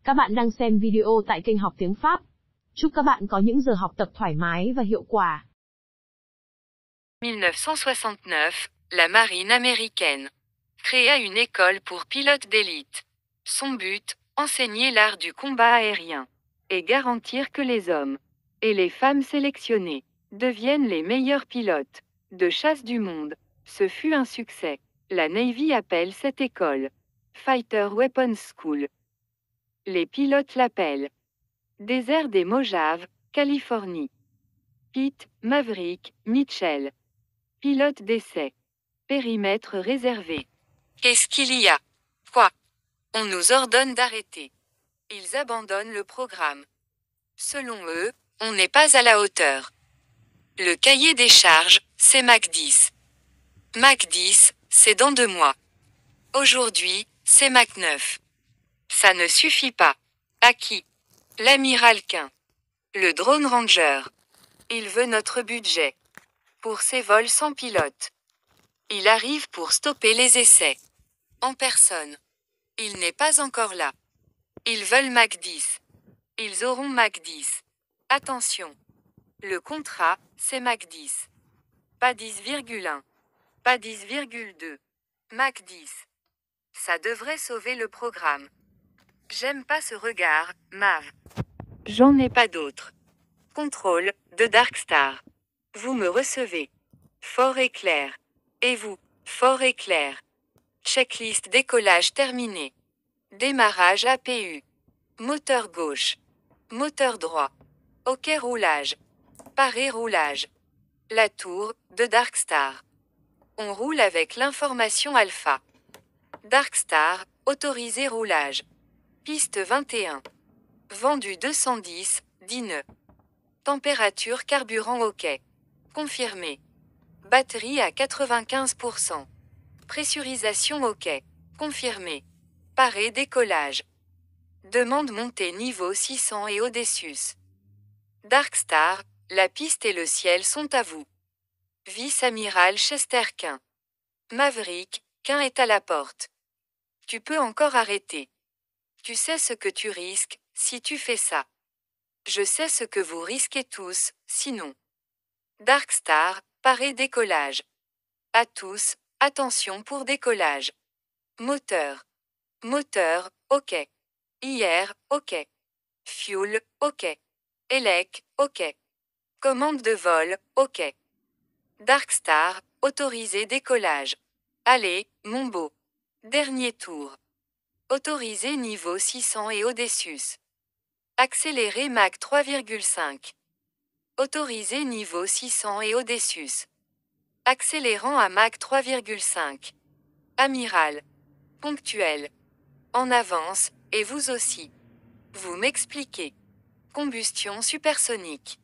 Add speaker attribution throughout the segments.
Speaker 1: Các bạn đang xem video tại kênh Học Tiếng Pháp. Chúc các bạn có những giờ học tập thoải mái và hiệu quả.
Speaker 2: 1969, la marine américaine créa une école pour pilotes d'élite. Son but, enseigner l'art du combat aérien et garantir que les hommes et les femmes sélectionnés deviennent les meilleurs pilotes de chasse du monde. Ce fut un succès. La Navy appelle cette école Fighter Weapons School. Les pilotes l'appellent Désert des Mojaves, Californie. Pete Maverick Mitchell. Pilote d'essai. Périmètre réservé. Qu'est-ce qu'il y a? Quoi? On nous ordonne d'arrêter. Ils abandonnent le programme. Selon eux, on n'est pas à la hauteur. Le cahier des charges, c'est Mach 10. Mach 10, c'est dans 2 mois. Aujourd'hui, c'est Mach 9. Ça ne suffit pas. À qui? L'amiral Quint. Le drone ranger. Il veut notre budget. Pour ses vols sans pilote. Il arrive pour stopper les essais. En personne. Il n'est pas encore là. Ils veulent Mach 10. Ils auront Mach 10. Attention. Le contrat, c'est Mach 10. Pas 10,1. Pas 10,2. Mach 10. Ça devrait sauver le programme. J'aime pas ce regard, Mav. J'en ai pas d'autre. Contrôle, de Darkstar. Vous me recevez. Fort et clair. Et vous, fort et clair. Checklist décollage terminé. Démarrage APU. Moteur gauche. Moteur droit. OK roulage. Paré roulage. La tour, de Darkstar. On roule avec l'information alpha. Darkstar, autorisé roulage. Piste 21. Vendu 210, 10 nœuds. Température carburant OK. Confirmé. Batterie à 95%. Pressurisation OK. Confirmé. Paré décollage. Demande montée niveau 600 et Odysseus. Darkstar, la piste et le ciel sont à vous. Vice-amiral Chester Quint. Maverick, Quint est à la porte. Tu peux encore arrêter. Tu sais ce que tu risques, si tu fais ça. Je sais ce que vous risquez tous, sinon. Darkstar, paré décollage. À tous, attention pour décollage. Moteur. Moteur, OK. IR, OK. Fuel, OK. Elec, OK. Commande de vol, OK. Darkstar, autorisé décollage. Allez, mon beau. Dernier tour. Autorisé niveau 600 et Odysseus. Accéléré Mach 3,5. Autorisé niveau 600 et Odysseus. Accélérant à Mach 3,5. Amiral. Ponctuel. En avance, et vous aussi. Vous m'expliquez. Combustion supersonique.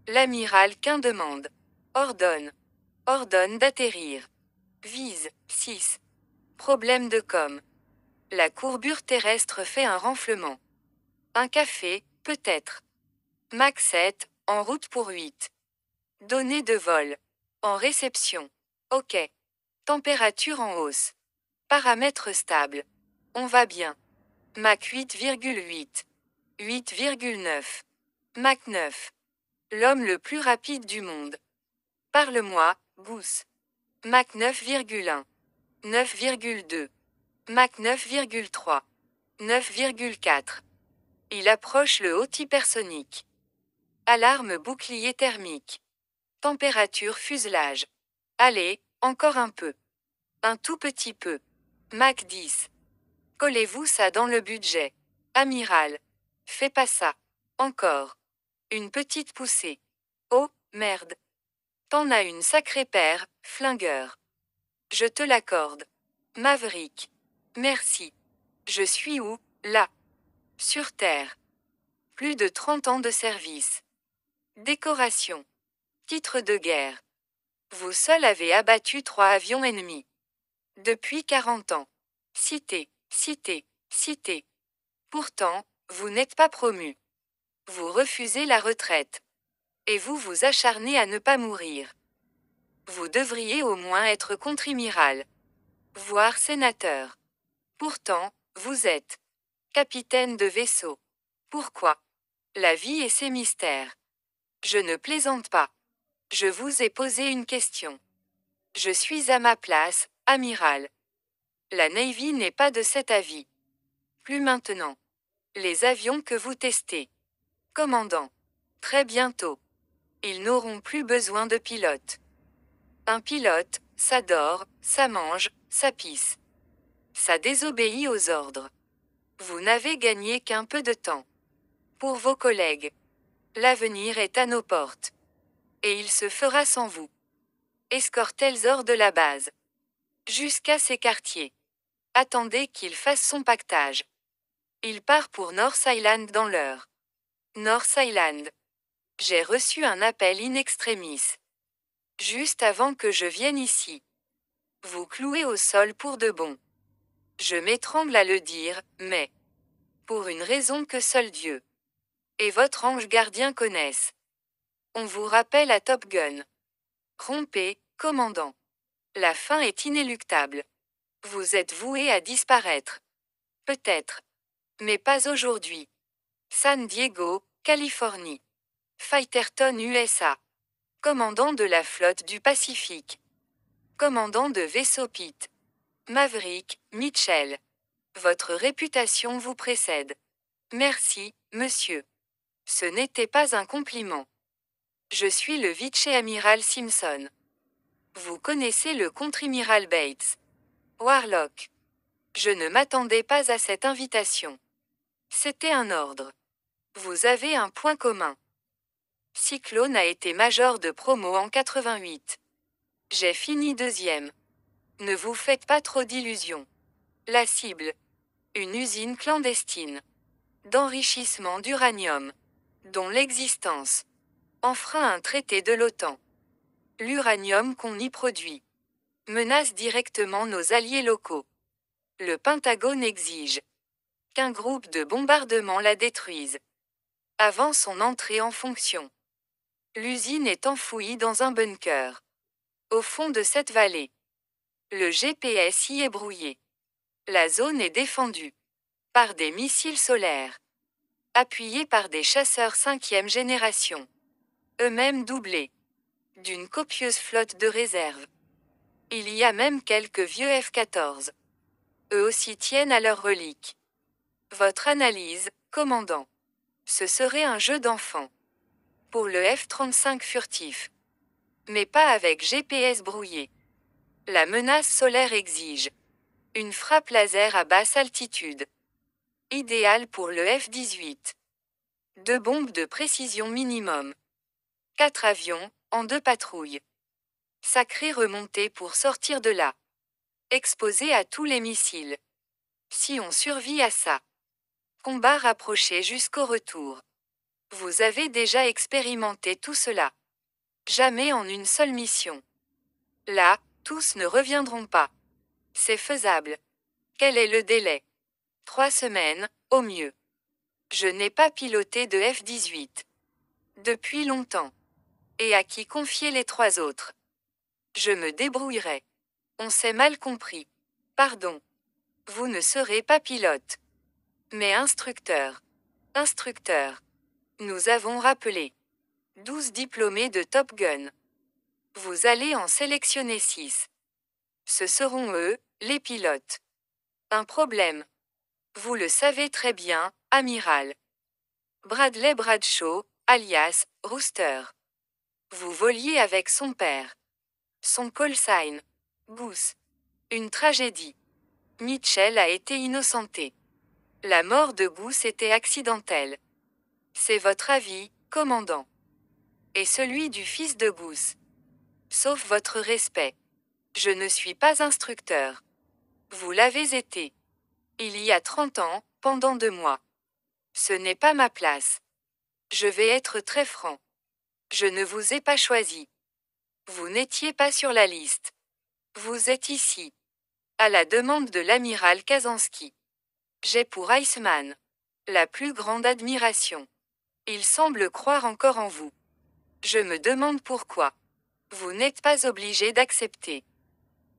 Speaker 2: L'amiral Quint demande. Ordonne. Ordonne d'atterrir. Vise, 6. Problème de com. La courbure terrestre fait un renflement. Un café, peut-être. Mach 7, en route pour 8. Données de vol. En réception. OK. Température en hausse. Paramètres stables. On va bien. Mach 8,8. 8,9. Mach 9. L'homme le plus rapide du monde. Parle-moi, Goose. Mach 9,1. 9,2. Mach 9,3. 9,4. Il approche le haut hypersonique. Alarme bouclier thermique. Température fuselage. Allez, encore un peu. Un tout petit peu. Mach 10. Collez-vous ça dans le budget. Amiral. Fais pas ça. Encore. Une petite poussée. Oh, merde. T'en as une sacrée paire, flingueur. Je te l'accorde. Maverick. Merci. Je suis où, là? Sur Terre. Plus de 30 ans de service. Décoration. Titre de guerre. Vous seul avez abattu 3 avions ennemis. Depuis 40 ans. Cité, cité, cité. Pourtant, vous n'êtes pas promu. Vous refusez la retraite. Et vous vous acharnez à ne pas mourir. Vous devriez au moins être contre-amiral. Voire sénateur. Pourtant, vous êtes Capitaine de vaisseau. Pourquoi? La vie et ses mystères. Je ne plaisante pas. Je vous ai posé une question. Je suis à ma place, amiral. La Navy n'est pas de cet avis. Plus maintenant. Les avions que vous testez. Commandant. Très bientôt. Ils n'auront plus besoin de pilote. Un pilote, ça dort, ça mange, ça pisse. Ça désobéit aux ordres. Vous n'avez gagné qu'un peu de temps. Pour vos collègues. L'avenir est à nos portes. Et il se fera sans vous. Escortez hors de la base. Jusqu'à ses quartiers. Attendez qu'il fasse son pactage. Il part pour North Island dans l'heure. North Island. J'ai reçu un appel in extremis. Juste avant que je vienne ici. Vous clouez au sol pour de bon. Je m'étrangle à le dire, mais pour une raison que seul Dieu et votre ange gardien connaissent. On vous rappelle à Top Gun. Rompez, commandant. La fin est inéluctable. Vous êtes voué à disparaître. Peut-être. Mais pas aujourd'hui. San Diego, Californie. Fighterton, USA. Commandant de la flotte du Pacifique. Commandant de vaisseau Pitt. Maverick, Mitchell. Votre réputation vous précède. Merci, monsieur. Ce n'était pas un compliment. Je suis le vice-amiral Simpson. Vous connaissez le contre-amiral Bates. Warlock. Je ne m'attendais pas à cette invitation. C'était un ordre. Vous avez un point commun. Cyclone a été major de promo en 88. J'ai fini deuxième. Ne vous faites pas trop d'illusions. La cible. Une usine clandestine. D'enrichissement d'uranium. Dont l'existence enfreint un traité de l'OTAN. L'uranium qu'on y produit menace directement nos alliés locaux. Le Pentagone exige qu'un groupe de bombardement la détruise avant son entrée en fonction. L'usine est enfouie dans un bunker au fond de cette vallée. Le GPS y est brouillé. La zone est défendue par des missiles solaires appuyés par des chasseurs 5e génération, eux-mêmes doublés d'une copieuse flotte de réserve. Il y a même quelques vieux F-14. Eux aussi tiennent à leurs reliques. Votre analyse, commandant. Ce serait un jeu d'enfant. Pour le F-35 furtif. Mais pas avec GPS brouillé. La menace solaire exige une frappe laser à basse altitude. Idéal pour le F-18. 2 bombes de précision minimum. 4 avions, en 2 patrouilles. Sacrée remontée pour sortir de là. Exposé à tous les missiles. Si on survit à ça. Combat rapproché jusqu'au retour. Vous avez déjà expérimenté tout cela. Jamais en une seule mission. Là, tous ne reviendront pas. C'est faisable. Quel est le délai? 3 semaines, au mieux. Je n'ai pas piloté de F-18. Depuis longtemps. Et à qui confier les 3 autres? Je me débrouillerai. On s'est mal compris. Pardon. Vous ne serez pas pilote. Mais instructeur. Instructeur. Nous avons rappelé 12 diplômés de Top Gun. Vous allez en sélectionner 6. Ce seront eux, les pilotes. Un problème. Vous le savez très bien, amiral. Bradley Bradshaw, alias Rooster. Vous voliez avec son père. Son call sign. Goose. Une tragédie. Mitchell a été innocenté. La mort de Goose était accidentelle. C'est votre avis, commandant. Et celui du fils de Goose. Sauf votre respect. Je ne suis pas instructeur. Vous l'avez été. Il y a 30 ans, pendant 2 mois. Ce n'est pas ma place. Je vais être très franc. Je ne vous ai pas choisi. Vous n'étiez pas sur la liste. Vous êtes ici. À la demande de l'amiral Kazansky. J'ai pour Iceman la plus grande admiration. Il semble croire encore en vous. Je me demande pourquoi. Vous n'êtes pas obligé d'accepter.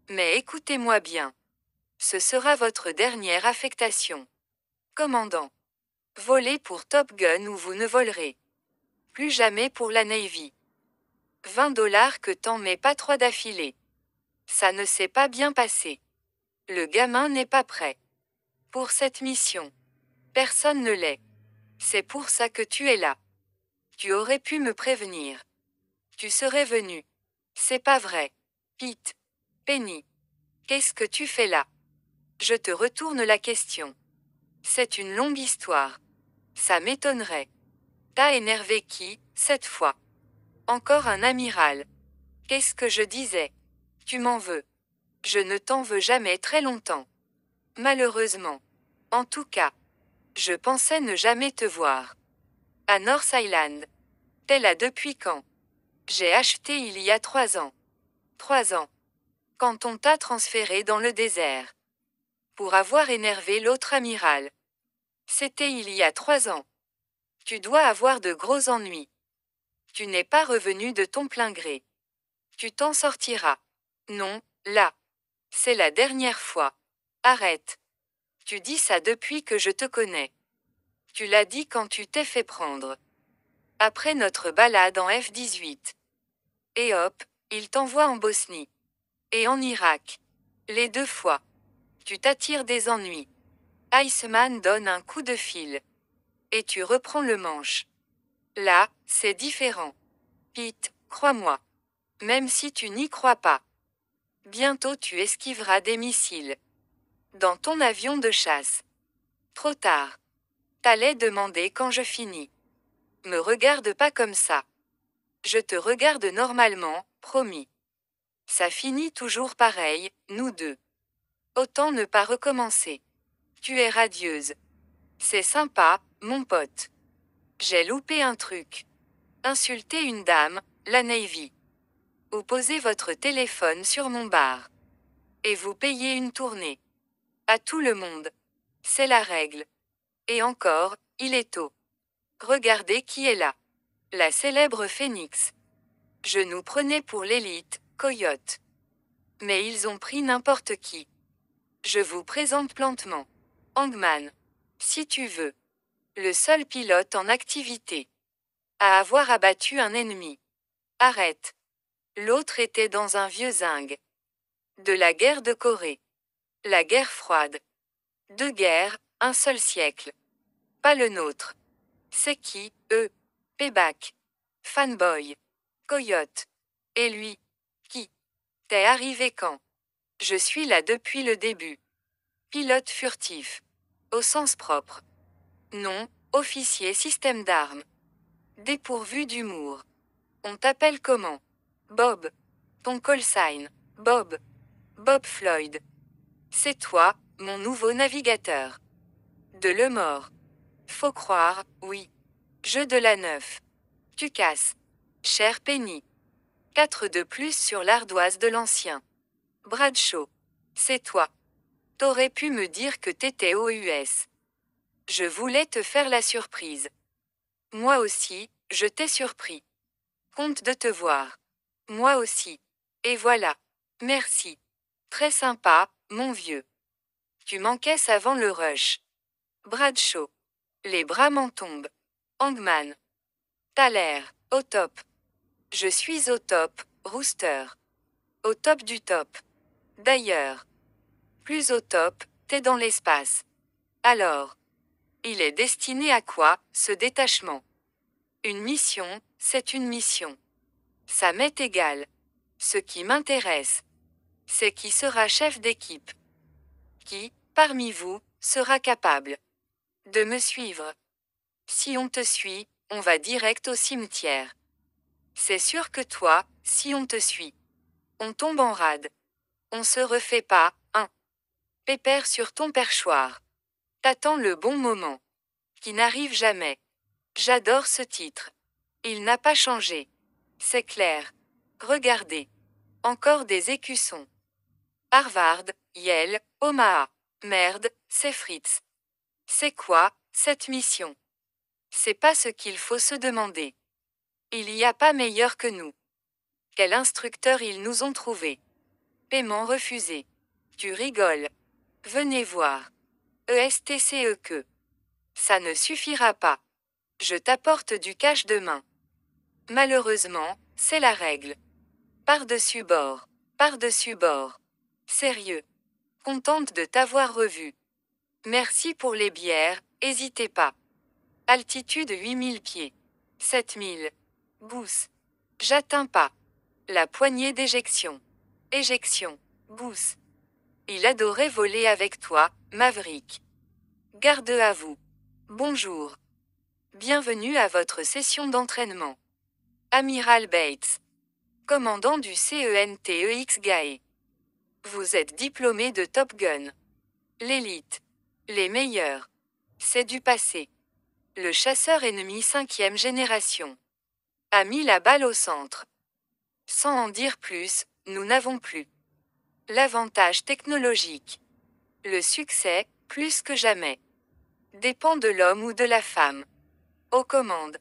Speaker 2: Mais écoutez-moi bien. Ce sera votre dernière affectation. Commandant. Volez pour Top Gun ou vous ne volerez plus jamais pour la Navy. 20 $ que t'en mets pas 3 d'affilée. Ça ne s'est pas bien passé. Le gamin n'est pas prêt pour cette mission. Personne ne l'est. C'est pour ça que tu es là. Tu aurais pu me prévenir. Tu serais venu. C'est pas vrai. Pete. Penny. Qu'est-ce que tu fais là? Je te retourne la question. C'est une longue histoire. Ça m'étonnerait. T'as énervé qui, cette fois? Encore un amiral. Qu'est-ce que je disais? Tu m'en veux. Je ne t'en veux jamais très longtemps. Malheureusement. En tout cas. Je pensais ne jamais te voir. À North Island. T'es là depuis quand? J'ai acheté il y a 3 ans. 3 ans. Quand on t'a transféré dans le désert. Pour avoir énervé l'autre amiral. C'était il y a 3 ans. Tu dois avoir de gros ennuis. Tu n'es pas revenu de ton plein gré. Tu t'en sortiras. Non, là. C'est la dernière fois. Arrête. Tu dis ça depuis que je te connais. Tu l'as dit quand tu t'es fait prendre. Après notre balade en F-18. Et hop, il t'envoie en Bosnie. Et en Irak. Les 2 fois. Tu t'attires des ennuis. Iceman donne un coup de fil. Et tu reprends le manche. Là, c'est différent. Pete, crois-moi. Même si tu n'y crois pas. Bientôt tu esquiveras des missiles. Dans ton avion de chasse. Trop tard. T'allais demander quand je finis. Me regarde pas comme ça. Je te regarde normalement, promis. Ça finit toujours pareil, nous deux. Autant ne pas recommencer. Tu es radieuse. C'est sympa, mon pote. J'ai loupé un truc. Insulter une dame, la Navy. Ou poser votre téléphone sur mon bar. Et vous payez une tournée. À tout le monde. C'est la règle. Et encore, il est tôt. Regardez qui est là. La célèbre Phoenix. Je nous prenais pour l'élite, Coyote. Mais ils ont pris n'importe qui. Je vous présente Plantement. Hangman. Si tu veux. Le seul pilote en activité. À avoir abattu un ennemi. Arrête. L'autre était dans un vieux zinc. De la guerre de Corée. La guerre froide. 2 guerres, un seul siècle. Pas le nôtre. C'est qui, eux? Payback. Fanboy. Coyote. Et lui? Qui? T'es arrivé quand? Je suis là depuis le début. Pilote furtif. Au sens propre. Non, officier système d'armes. Dépourvu d'humour. On t'appelle comment? Bob. Ton call sign. Bob. Bob Floyd. C'est toi, mon nouveau navigateur. De le mort. Faut croire, oui. Jeu de la 9. Tu casses. Cher Penny. 4 de plus sur l'ardoise de l'ancien. Bradshaw. C'est toi. T'aurais pu me dire que t'étais aux US. Je voulais te faire la surprise. Moi aussi, je t'ai surpris. Content de te voir. Moi aussi. Et voilà. Merci. Très sympa, mon vieux. Tu m'encaisses avant le rush. Bradshaw. Les bras m'en tombent. Hangman. T'as l'air, au top. Je suis au top, Rooster. Au top du top. D'ailleurs. Plus au top, t'es dans l'espace. Alors. Il est destiné à quoi, ce détachement? Une mission, c'est une mission. Ça m'est égal. Ce qui m'intéresse, c'est qui sera chef d'équipe. Qui, parmi vous, sera capable de me suivre. Si on te suit, on va direct au cimetière. C'est sûr que toi, si on te suit, on tombe en rade. On se refait pas, hein. Pépère sur ton perchoir. T'attends le bon moment. Qui n'arrive jamais. J'adore ce titre. Il n'a pas changé. C'est clair. Regardez. Encore des écussons. Harvard, Yale, Omaha. Merde, c'est Fritz. C'est quoi, cette mission? C'est pas ce qu'il faut se demander. Il y a pas meilleur que nous. Quel instructeur ils nous ont trouvé. Paiement refusé. Tu rigoles. Venez voir. ESTCE que. Ça ne suffira pas. Je t'apporte du cash demain. Malheureusement, c'est la règle. Par-dessus bord. Par-dessus bord. Sérieux. Contente de t'avoir revu. Merci pour les bières, hésitez pas. Altitude 8000 pieds. 7000. Boost. J'atteins pas. La poignée d'éjection. Éjection. Boost. Il adorait voler avec toi, Maverick. Garde à vous. Bonjour. Bienvenue à votre session d'entraînement. Amiral Bates. Commandant du CENTEX GAE. Vous êtes diplômé de Top Gun. L'élite. Les meilleurs. C'est du passé. Le chasseur ennemi 5e génération a mis la balle au centre. Sans en dire plus, nous n'avons plus l'avantage technologique. Le succès, plus que jamais, dépend de l'homme ou de la femme. Aux commandes.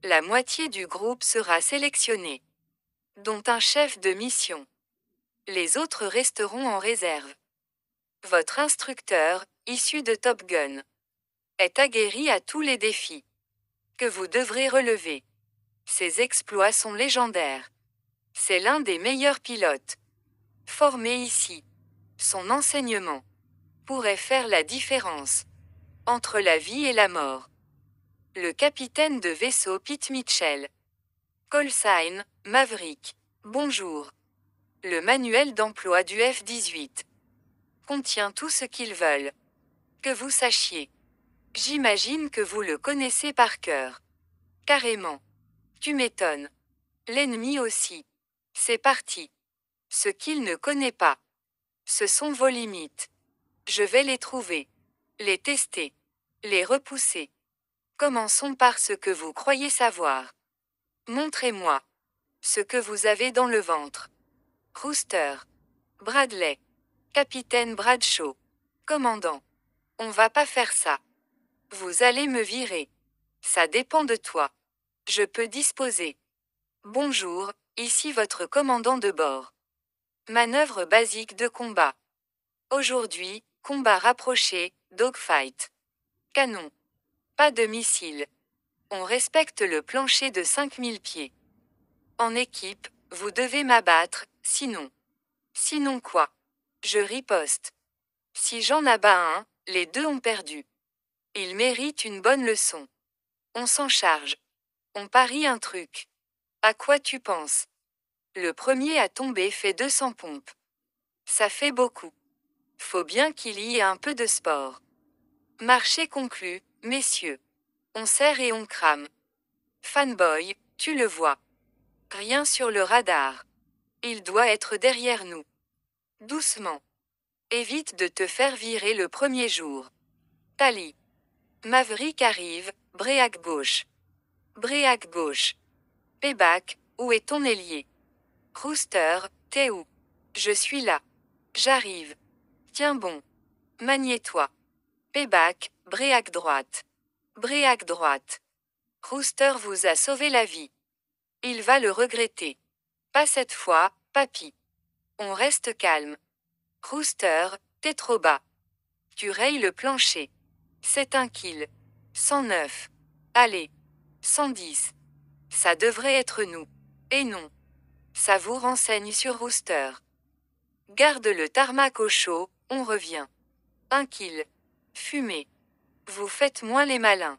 Speaker 2: La moitié du groupe sera sélectionné, dont un chef de mission. Les autres resteront en réserve. Votre instructeur, issu de Top Gun, est aguerri à tous les défis que vous devrez relever. Ses exploits sont légendaires. C'est l'un des meilleurs pilotes formés ici. Son enseignement pourrait faire la différence entre la vie et la mort. Le capitaine de vaisseau Pete Mitchell. Call sign, Maverick. Bonjour. Le manuel d'emploi du F-18 contient tout ce qu'ils veulent que vous sachiez. J'imagine que vous le connaissez par cœur. Carrément. Tu m'étonnes. L'ennemi aussi. C'est parti. Ce qu'il ne connaît pas. Ce sont vos limites. Je vais les trouver. Les tester. Les repousser. Commençons par ce que vous croyez savoir. Montrez-moi ce que vous avez dans le ventre. Rooster. Bradley. Capitaine Bradshaw. Commandant. On va pas faire ça. Vous allez me virer. Ça dépend de toi. Je peux disposer. Bonjour, ici votre commandant de bord. Manœuvre basique de combat. Aujourd'hui, combat rapproché, dogfight. Canon. Pas de missiles. On respecte le plancher de 5000 pieds. En équipe, vous devez m'abattre, sinon. Sinon quoi? Je riposte. Si j'en abats un, les deux ont perdu. Ils méritent une bonne leçon. On s'en charge. On parie un truc. À quoi tu penses? Le premier à tomber fait 200 pompes. Ça fait beaucoup. Faut bien qu'il y ait un peu de sport. Marché conclu, messieurs. On serre et on crame. Fanboy, tu le vois. Rien sur le radar. Il doit être derrière nous. Doucement. Évite de te faire virer le premier jour. Tali. Maverick arrive, Bréac gauche. Bréac gauche. Payback, où est ton ailier? Rooster, t'es où? Je suis là. J'arrive. Tiens bon. Maniez-toi. Payback, Bréac droite. Bréac droite. Rooster vous a sauvé la vie. Il va le regretter. Pas cette fois, papy. On reste calme. Rooster, t'es trop bas. Tu rayes le plancher. C'est un kill. 109. Allez. 110. Ça devrait être nous. Et non. Ça vous renseigne sur Rooster. Garde le tarmac au chaud, on revient. Un kill. Fumée. Vous faites moins les malins.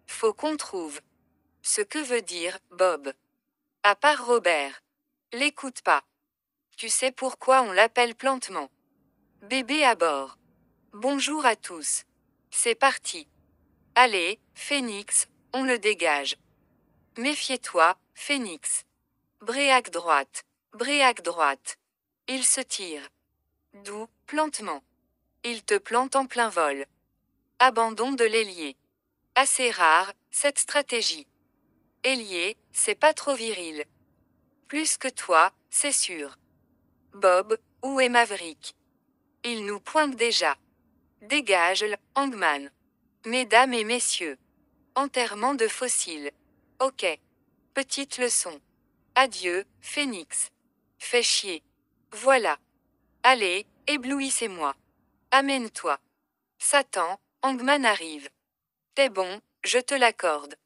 Speaker 2: Faut qu'on trouve ce que veut dire Bob. À part Robert. L'écoute pas. Tu sais pourquoi on l'appelle plantement. Bébé à bord. Bonjour à tous. C'est parti. Allez, Phoenix, on le dégage. Méfiez-toi, Phoenix. Bréac droite. Bréac droite. Il se tire. D'où, plantement. Il te plante en plein vol. Abandon de l'ailier. Assez rare, cette stratégie. Ailier, c'est pas trop viril. Plus que toi, c'est sûr. Bob, où est Maverick? Il nous pointe déjà. Dégage le hangman. Mesdames et messieurs. Enterrement de fossiles. Ok. Petite leçon. Adieu, Phoenix. Fais chier. Voilà. Allez, éblouissez-moi. Amène-toi. Satan, hangman arrive. T'es bon, je te l'accorde.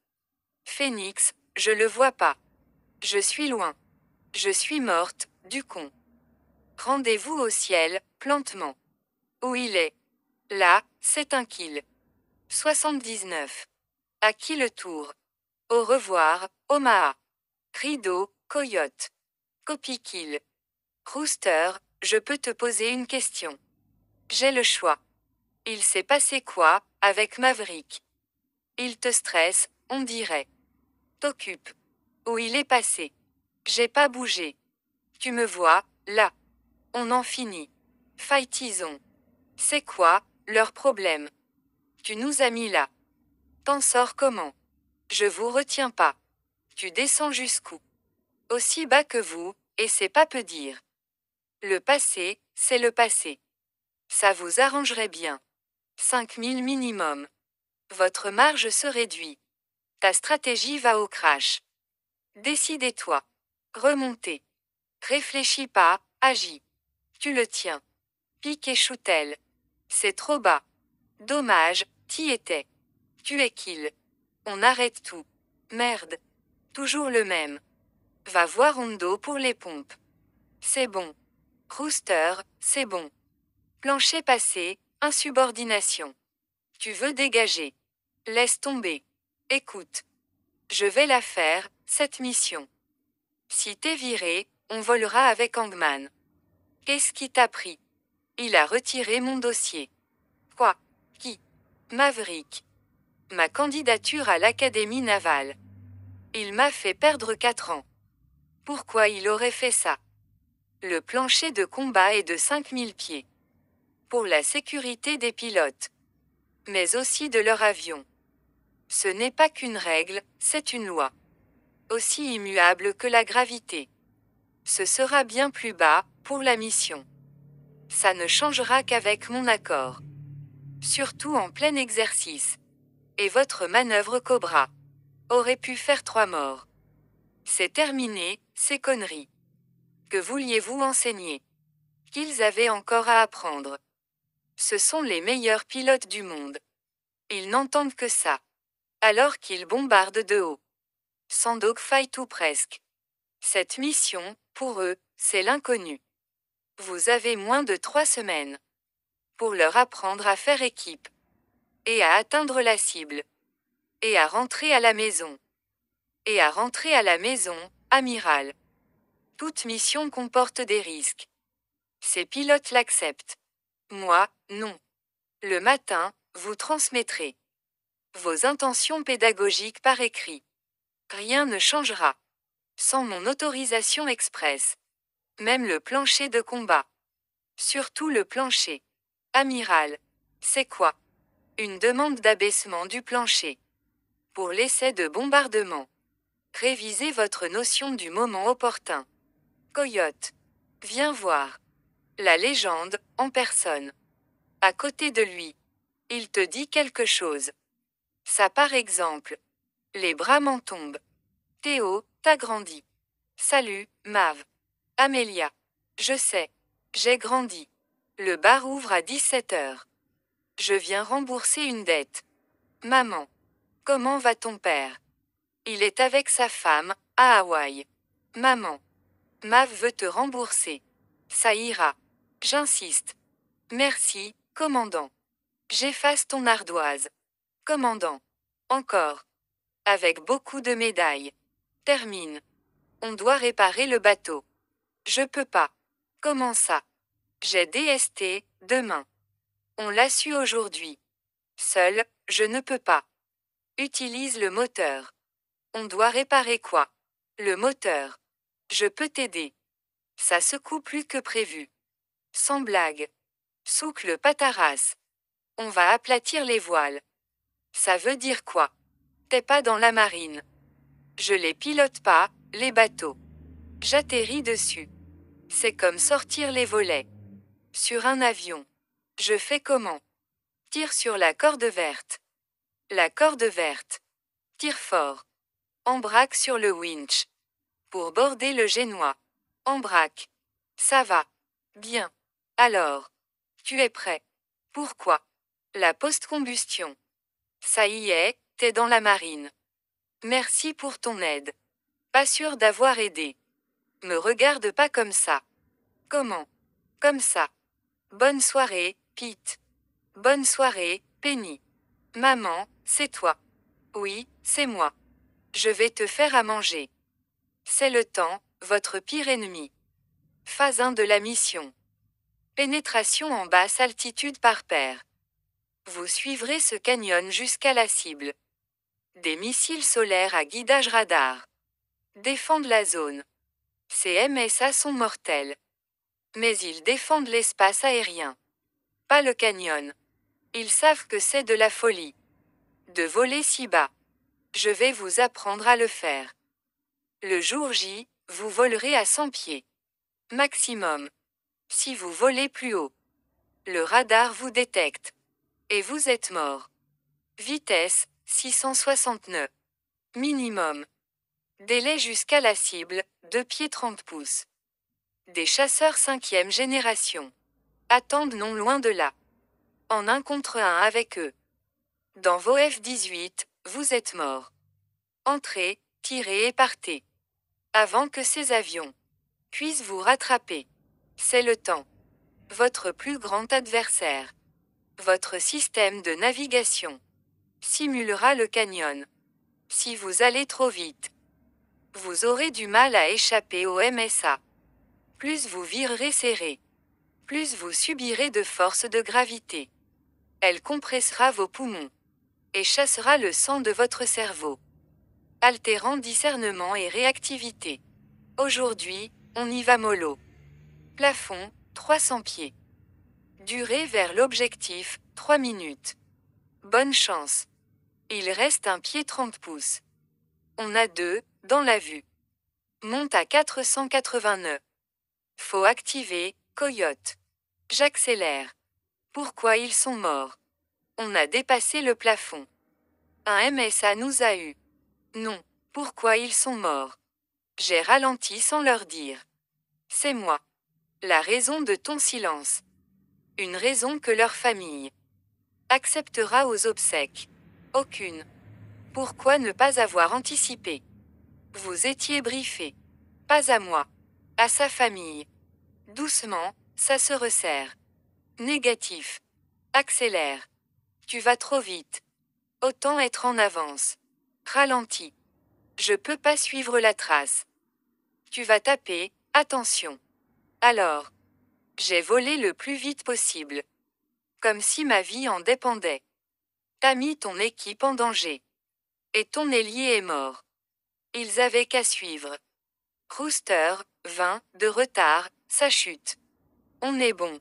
Speaker 2: Phénix, je le vois pas. Je suis loin. Je suis morte, du con. Rendez-vous au ciel, plantement. Où il est? Là, c'est un kill. 79. À qui le tour? Au revoir, Omaha. Rideau, Coyote. Copy kill. Rooster, je peux te poser une question. J'ai le choix. Il s'est passé quoi, avec Maverick? Il te stresse, on dirait. T'occupe. Où il est passé? J'ai pas bougé. Tu me vois, là. On en finit. Fightisons. C'est quoi, leur problème? Tu nous as mis là. T'en sors comment? Je vous retiens pas. Tu descends jusqu'où? Aussi bas que vous, et c'est pas peu dire. Le passé, c'est le passé. Ça vous arrangerait bien. 5000 minimum. Votre marge se réduit. Ta stratégie va au crash. Décidez-toi. Remontez. Réfléchis pas, agis. Tu le tiens. Pique et shootel. C'est trop bas. Dommage, t'y étais. Tu es kill. On arrête tout. Merde. Toujours le même. Va voir Hondo pour les pompes. C'est bon. Rooster, c'est bon. Plancher passé, insubordination. Tu veux dégager. Laisse tomber. Écoute. Je vais la faire, cette mission. Si t'es viré, on volera avec Hangman. Qu'est-ce qui t'a pris? Il a retiré mon dossier. Quoi? Qui? Maverick. Ma candidature à l'Académie navale. Il m'a fait perdre 4 ans. Pourquoi il aurait fait ça? Le plancher de combat est de 5000 pieds. Pour la sécurité des pilotes. Mais aussi de leur avion. Ce n'est pas qu'une règle, c'est une loi. Aussi immuable que la gravité. Ce sera bien plus bas, pour la mission. Ça ne changera qu'avec mon accord. Surtout en plein exercice. Et votre manœuvre Cobra aurait pu faire 3 morts. C'est terminé, ces conneries. Que vouliez-vous enseigner? Qu'ils avaient encore à apprendre. Ce sont les meilleurs pilotes du monde. Ils n'entendent que ça. Alors qu'ils bombardent de haut. Sans dogfight ou presque. Cette mission, pour eux, c'est l'inconnu. Vous avez moins de 3 semaines. Pour leur apprendre à faire équipe. Et à atteindre la cible. Et à rentrer à la maison. Et à rentrer à la maison, amiral. Toute mission comporte des risques. Ces pilotes l'acceptent. Moi, non. Le matin, vous transmettrez vos intentions pédagogiques par écrit. Rien ne changera. Sans mon autorisation expresse. Même le plancher de combat. Surtout le plancher. Amiral. C'est quoi? Une demande d'abaissement du plancher. Pour l'essai de bombardement. Révisez votre notion du moment opportun. Coyote. Viens voir. La légende, en personne. À côté de lui. Il te dit quelque chose. Ça par exemple. Les bras m'en tombent. Théo, t'as grandi. Salut, Mav. Amélia. Je sais. J'ai grandi. Le bar ouvre à 17 heures. Je viens rembourser une dette. Maman. Comment va ton père? Il est avec sa femme, à Hawaï. Maman. Mav veut te rembourser. Ça ira. J'insiste. Merci, commandant. J'efface ton ardoise. Commandant. Encore. Avec beaucoup de médailles. Termine. On doit réparer le bateau. Je peux pas. Comment ça? J'ai DST, demain. On l'a su aujourd'hui. Seul, je ne peux pas. Utilise le moteur. On doit réparer quoi? Le moteur. Je peux t'aider. Ça secoue plus que prévu. Sans blague. Souk le pataras. On va aplatir les voiles. Ça veut dire quoi? T'es pas dans la marine. Je les pilote pas, les bateaux. J'atterris dessus. C'est comme sortir les volets. Sur un avion. Je fais comment? Tire sur la corde verte. La corde verte. Tire fort. Embraque sur le winch. Pour border le génois. Embraque. Ça va. Bien. Alors. Tu es prêt. Pourquoi? La post-combustion. Ça y est, t'es dans la marine. Merci pour ton aide. Pas sûr d'avoir aidé. Me regarde pas comme ça. Comment? Comme ça. Bonne soirée, Pete. Bonne soirée, Penny. Maman, c'est toi. Oui, c'est moi. Je vais te faire à manger. C'est le temps, votre pire ennemi. Phase 1 de la mission. Pénétration en basse altitude par paire. Vous suivrez ce canyon jusqu'à la cible. Des missiles solaires à guidage radar. Défendent la zone. Ces MSA sont mortels. Mais ils défendent l'espace aérien. Pas le canyon. Ils savent que c'est de la folie. De voler si bas. Je vais vous apprendre à le faire. Le jour J, vous volerez à 100 pieds. Maximum. Si vous volez plus haut, le radar vous détecte. Et vous êtes mort. Vitesse, 660 nœuds. Minimum. Délai jusqu'à la cible, 2 pieds 30 pouces. Des chasseurs 5e génération. Attendent non loin de là. En 1 contre 1 avec eux. Dans vos F-18, vous êtes morts. Entrez, tirez et partez. Avant que ces avions puissent vous rattraper. C'est le temps. Votre plus grand adversaire. Votre système de navigation simulera le canyon. Si vous allez trop vite, vous aurez du mal à échapper au MSA. Plus vous virerez serré, plus vous subirez de force de gravité. Elle compressera vos poumons et chassera le sang de votre cerveau, altérant discernement et réactivité. Aujourd'hui, on y va mollo. Plafond, 300 pieds. Durée vers l'objectif, 3 minutes. Bonne chance. Il reste 1 pied 30 pouces. On a 2, dans la vue. Monte à 480 nœuds. Faut activer, coyote. J'accélère. Pourquoi ils sont morts? On a dépassé le plafond. Un MSA nous a eu. Non. Pourquoi ils sont morts? J'ai ralenti sans leur dire. C'est moi. La raison de ton silence. Une raison que leur famille acceptera aux obsèques. Aucune. Pourquoi ne pas avoir anticipé? Vous étiez briefé. Pas à moi. À sa famille. Doucement, ça se resserre. Négatif. Accélère. Tu vas trop vite. Autant être en avance. Ralentis. Je peux pas suivre la trace. Tu vas taper, attention. Alors. J'ai volé le plus vite possible. Comme si ma vie en dépendait. T'as mis ton équipe en danger. Et ton ailier est mort. Ils avaient qu'à suivre. Rooster, 20, de retard, ça chute. On est bon.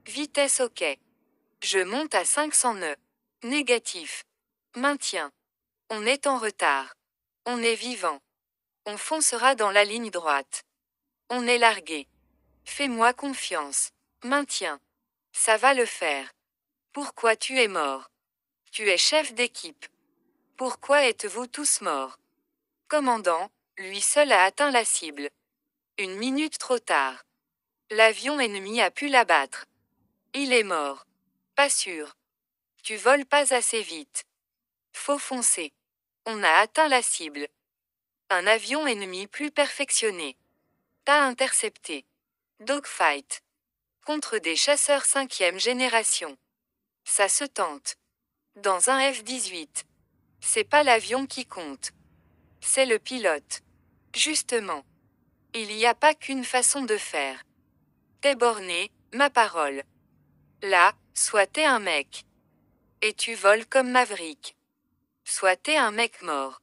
Speaker 2: Vitesse OK. Je monte à 500 nœuds. Négatif. Maintien. On est en retard. On est vivant. On foncera dans la ligne droite. On est largué. Fais-moi confiance. Maintien. Ça va le faire. Pourquoi tu es mort? Tu es chef d'équipe. Pourquoi êtes-vous tous morts? Commandant, lui seul a atteint la cible. 1 minute trop tard. L'avion ennemi a pu l'abattre. Il est mort. Pas sûr. Tu voles pas assez vite. Faut foncer. On a atteint la cible. Un avion ennemi plus perfectionné. T'as intercepté. Dogfight. Contre des chasseurs 5e génération. Ça se tente. Dans un F-18. C'est pas l'avion qui compte. C'est le pilote. Justement. Il n'y a pas qu'une façon de faire. T'es borné, ma parole. Là, soit t'es un mec. Et tu voles comme Maverick. Soit t'es un mec mort.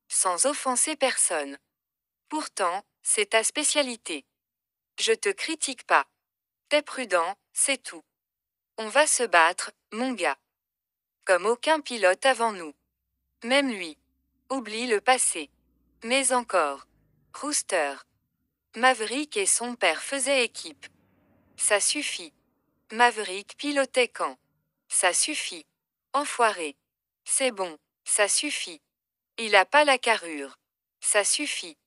Speaker 2: Sans offenser personne. Pourtant, c'est ta spécialité. Je te critique pas. T'es prudent, c'est tout. On va se battre, mon gars. Comme aucun pilote avant nous. Même lui. Oublie le passé. Mais encore. Rooster. Maverick et son père faisaient équipe. Ça suffit. Maverick pilotait quand? Ça suffit. Enfoiré. C'est bon, ça suffit. Il a pas la carrure. Ça suffit.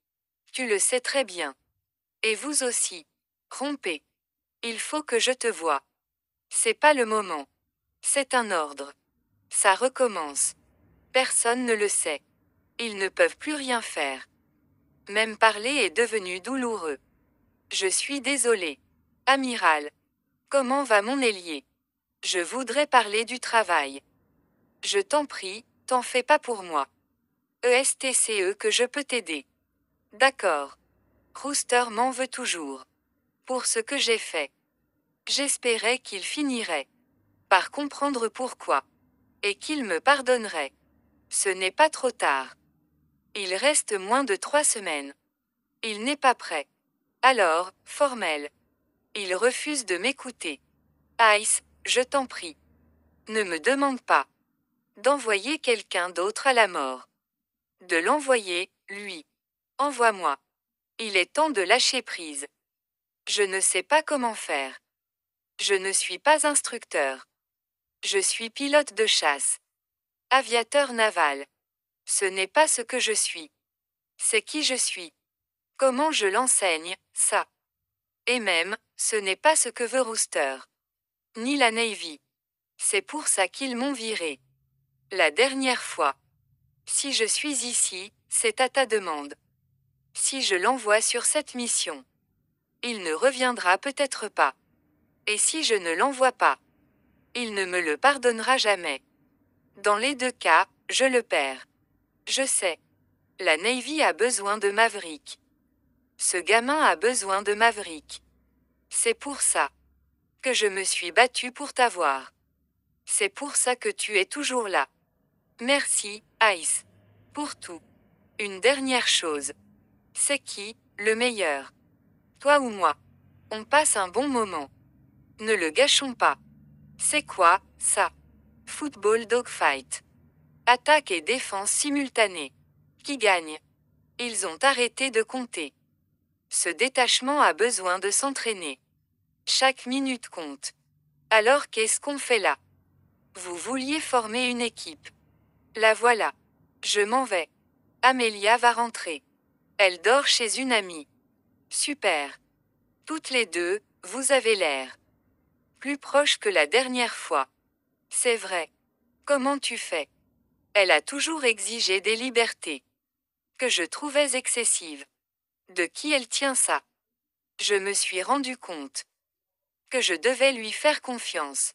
Speaker 2: Tu le sais très bien. Et vous aussi. Rompez. Il faut que je te voie. C'est pas le moment. C'est un ordre. Ça recommence. Personne ne le sait. Ils ne peuvent plus rien faire. Même parler est devenu douloureux. Je suis désolé. Amiral. Comment va mon ailier? Je voudrais parler du travail. Je t'en prie, t'en fais pas pour moi. ESTCE que je peux t'aider. D'accord. Rooster m'en veut toujours. Pour ce que j'ai fait. J'espérais qu'il finirait par comprendre pourquoi. Et qu'il me pardonnerait. Ce n'est pas trop tard. Il reste moins de 3 semaines. Il n'est pas prêt. Alors, formel. Il refuse de m'écouter. Ice, je t'en prie. Ne me demande pas d'envoyer quelqu'un d'autre à la mort. De l'envoyer, lui. Envoie-moi. Il est temps de lâcher prise. Je ne sais pas comment faire. Je ne suis pas instructeur. Je suis pilote de chasse. Aviateur naval. Ce n'est pas ce que je suis. C'est qui je suis. Comment je l'enseigne, ça. Et même, ce n'est pas ce que veut Rooster. Ni la Navy. C'est pour ça qu'ils m'ont viré. La dernière fois. Si je suis ici, c'est à ta demande. Si je l'envoie sur cette mission. Il ne reviendra peut-être pas. Et si je ne l'envoie pas, il ne me le pardonnera jamais. Dans les deux cas, je le perds. Je sais. La Navy a besoin de Maverick. Ce gamin a besoin de Maverick. C'est pour ça que je me suis battu pour t'avoir. C'est pour ça que tu es toujours là. Merci, Ice. Pour tout. Une dernière chose. C'est qui, le meilleur? Toi ou moi? On passe un bon moment. Ne le gâchons pas. C'est quoi, ça? Football dogfight. Attaque et défense simultanée. Qui gagne? Ils ont arrêté de compter. Ce détachement a besoin de s'entraîner. Chaque minute compte. Alors qu'est-ce qu'on fait là? Vous vouliez former une équipe. La voilà. Je m'en vais. Amelia va rentrer. Elle dort chez une amie. Super. Toutes les deux, vous avez l'air plus proche que la dernière fois. C'est vrai. Comment tu fais? Elle a toujours exigé des libertés que je trouvais excessives. De qui elle tient ça? Je me suis rendu compte que je devais lui faire confiance.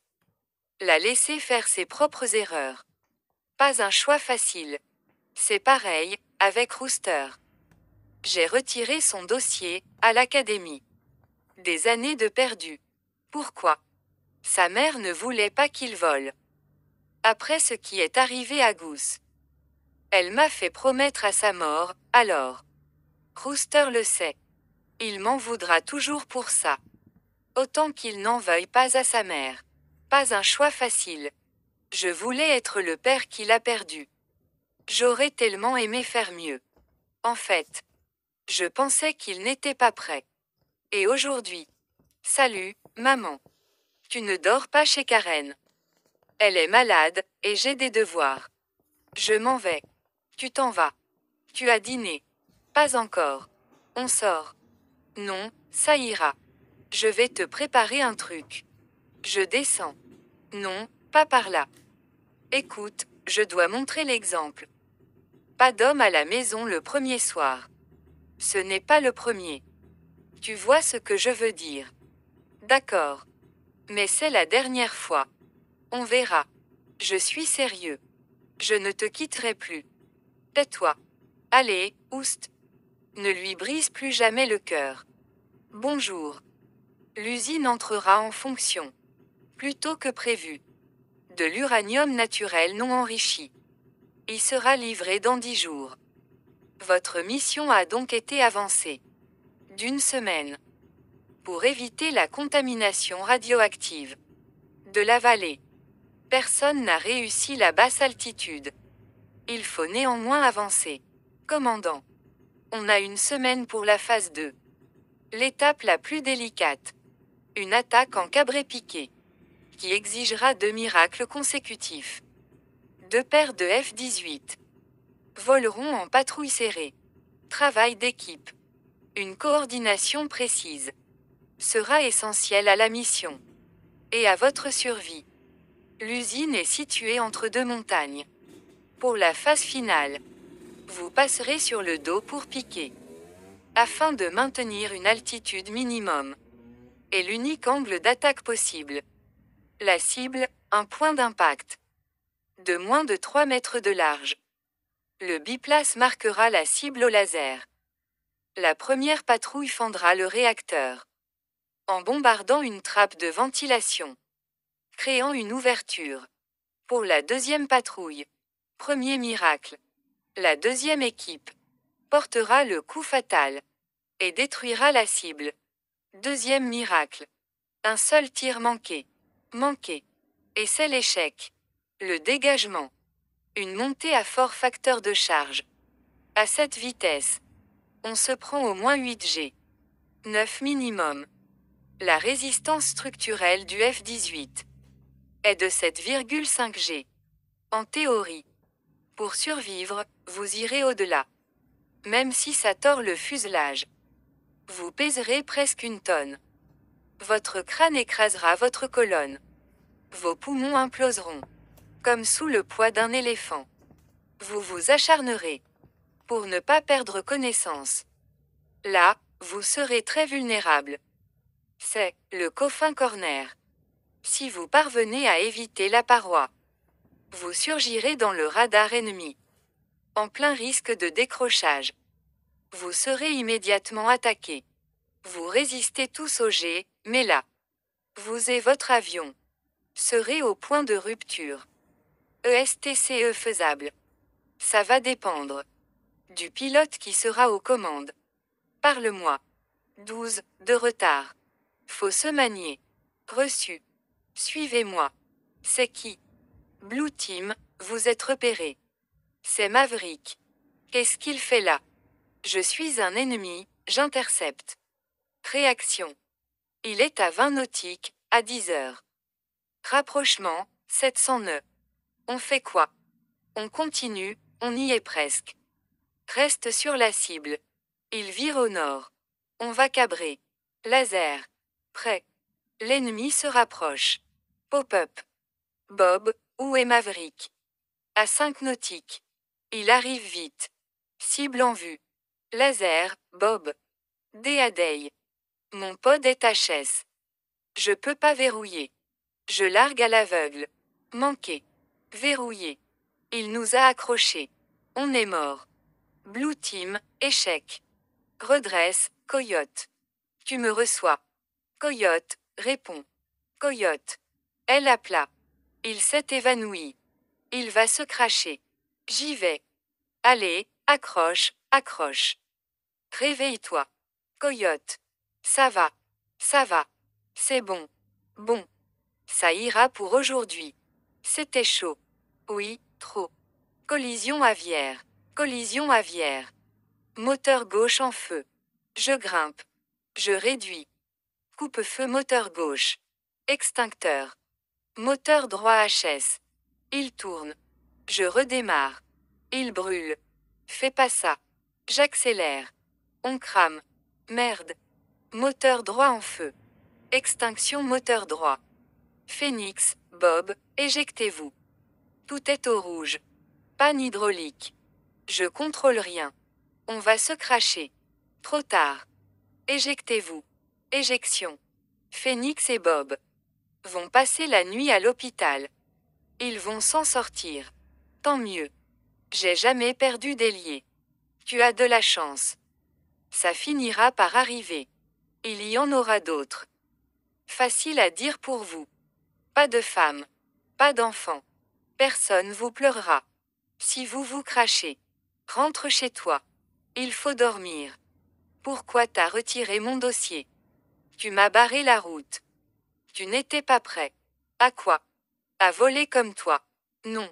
Speaker 2: La laisser faire ses propres erreurs. Pas un choix facile. C'est pareil, avec Rooster. J'ai retiré son dossier, à l'académie. Des années de perdu. Pourquoi? Sa mère ne voulait pas qu'il vole. Après ce qui est arrivé à Goose. Elle m'a fait promettre à sa mort, alors. Rooster le sait. Il m'en voudra toujours pour ça. Autant qu'il n'en veuille pas à sa mère. Pas un choix facile. Je voulais être le père qu'il a perdu. J'aurais tellement aimé faire mieux. En fait. Je pensais qu'il n'était pas prêt. Et aujourd'hui. Salut, maman. Tu ne dors pas chez Karen. Elle est malade, et j'ai des devoirs. Je m'en vais. Tu t'en vas. Tu as dîné. Pas encore. On sort. Non, ça ira. Je vais te préparer un truc. Je descends. Non, pas par là. Écoute, je dois montrer l'exemple. Pas d'homme à la maison le premier soir. Ce n'est pas le premier. Tu vois ce que je veux dire. D'accord. Mais c'est la dernière fois. On verra. Je suis sérieux. Je ne te quitterai plus. Tais-toi. Allez, oust. Ne lui brise plus jamais le cœur. Bonjour. L'usine entrera en fonction. Plus tôt que prévu. De l'uranium naturel non enrichi. Il sera livré dans 10 jours. Votre mission a donc été avancée d'une semaine. Pour éviter la contamination radioactive de la vallée. Personne n'a réussi la basse altitude. Il faut néanmoins avancer. Commandant. On a une semaine pour la phase 2. L'étape la plus délicate. Une attaque en cabré piqué. Qui exigera 2 miracles consécutifs. 2 paires de F-18. Voleront en patrouille serrée. Travail d'équipe. Une coordination précise. Sera essentielle à la mission. Et à votre survie. L'usine est située entre deux montagnes. Pour la phase finale, vous passerez sur le dos pour piquer. Afin de maintenir une altitude minimum. Et l'unique angle d'attaque possible. La cible, un point d'impact. De moins de 3 mètres de large. Le biplace marquera la cible au laser. La première patrouille fendra le réacteur. En bombardant une trappe de ventilation. Créant une ouverture. Pour la deuxième patrouille. Premier miracle. La deuxième équipe. Portera le coup fatal. Et détruira la cible. Deuxième miracle. Un seul tir manqué. Manqué. Et c'est l'échec. Le dégagement. Une montée à fort facteur de charge. À cette vitesse. On se prend au moins 8 G. 9 minimum. La résistance structurelle du F-18 est de 7,5 G. En théorie. Pour survivre, vous irez au-delà. Même si ça tord le fuselage. Vous pèserez presque 1 tonne. Votre crâne écrasera votre colonne. Vos poumons imploseront. Comme sous le poids d'un éléphant. Vous vous acharnerez. Pour ne pas perdre connaissance. Là, vous serez très vulnérable. C'est le coffin corner. Si vous parvenez à éviter la paroi, vous surgirez dans le radar ennemi. En plein risque de décrochage. Vous serez immédiatement attaqué. Vous résistez tous au jet, mais là, vous et votre avion serez au point de rupture. ESTCE faisable. Ça va dépendre du pilote qui sera aux commandes. Parle-moi. 12 de retard. Faut se manier. Reçu. Suivez-moi. C'est qui? Blue Team, vous êtes repéré. C'est Maverick. Qu'est-ce qu'il fait là? Je suis un ennemi, j'intercepte. Réaction. Il est à 20 nautiques, à 10 heures. Rapprochement, 700 nœuds. On fait quoi? On continue, on y est presque. Reste sur la cible. Il vire au nord. On va cabrer. Laser. Prêt. L'ennemi se rapproche. Pop-up. Bob, où est Maverick? À 5 nautiques. Il arrive vite. Cible en vue. Laser, Bob. Day. Mon pod est HS. Je peux pas verrouiller. Je largue à l'aveugle. Manqué. Verrouillé. Il nous a accrochés. On est mort. Blue Team, échec. Redresse, Coyote. Tu me reçois. Coyote, répond. Coyote. Elle à plat. Il s'est évanoui. Il va se cracher. J'y vais. Allez, accroche. Réveille-toi. Coyote. Ça va. C'est bon. Bon. Ça ira pour aujourd'hui. C'était chaud. Oui, trop. Collision aviaire. Moteur gauche en feu. Je grimpe. Je réduis. Coupe-feu moteur gauche. Extincteur. Moteur droit HS. Il tourne. Je redémarre. Il brûle. Fais pas ça. J'accélère. On crame. Merde. Moteur droit en feu. Extinction moteur droit. Phoenix, Bob, éjectez-vous. Tout est au rouge. Panne hydraulique. Je contrôle rien. On va se cracher. Trop tard. Éjectez-vous. Éjection. Phoenix et Bob vont passer la nuit à l'hôpital. Ils vont s'en sortir. Tant mieux. J'ai jamais perdu d'ailier. Tu as de la chance. Ça finira par arriver. Il y en aura d'autres. Facile à dire pour vous. Pas de femme. Pas d'enfant. Personne vous pleurera. Si vous vous crachez. Rentre chez toi. Il faut dormir. Pourquoi t'as retiré mon dossier? Tu m'as barré la route. Tu n'étais pas prêt. À quoi? À voler comme toi. Non.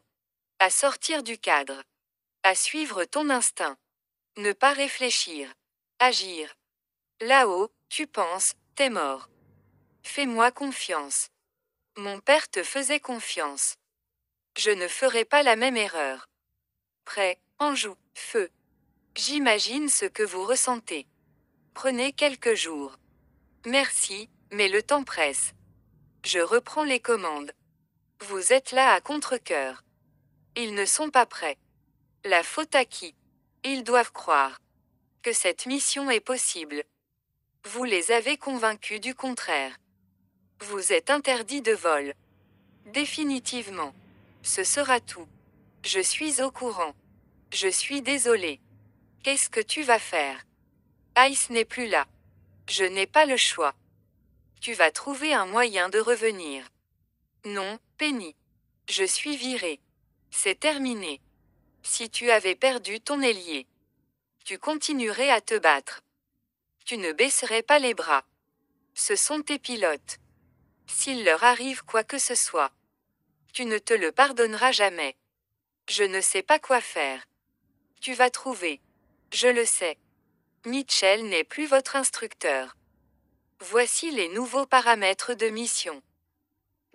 Speaker 2: À sortir du cadre. À suivre ton instinct. Ne pas réfléchir. Agir. Là-haut, tu penses, t'es mort. Fais-moi confiance. Mon père te faisait confiance. Je ne ferai pas la même erreur. Prêt, en joue, feu. J'imagine ce que vous ressentez. Prenez quelques jours. Merci, mais le temps presse. Je reprends les commandes. Vous êtes là à contre-cœur. Ils ne sont pas prêts. La faute à qui? Ils doivent croire que cette mission est possible. Vous les avez convaincus du contraire. Vous êtes interdit de vol. Définitivement. Ce sera tout. Je suis au courant. Je suis désolé. Qu'est-ce que tu vas faire? Ice n'est plus là. Je n'ai pas le choix. Tu vas trouver un moyen de revenir. Non, Penny. Je suis viré. C'est terminé. Si tu avais perdu ton ailier, tu continuerais à te battre. Tu ne baisserais pas les bras. Ce sont tes pilotes. S'il leur arrive quoi que ce soit, tu ne te le pardonneras jamais. Je ne sais pas quoi faire. Tu vas trouver. Je le sais. Mitchell n'est plus votre instructeur. Voici les nouveaux paramètres de mission.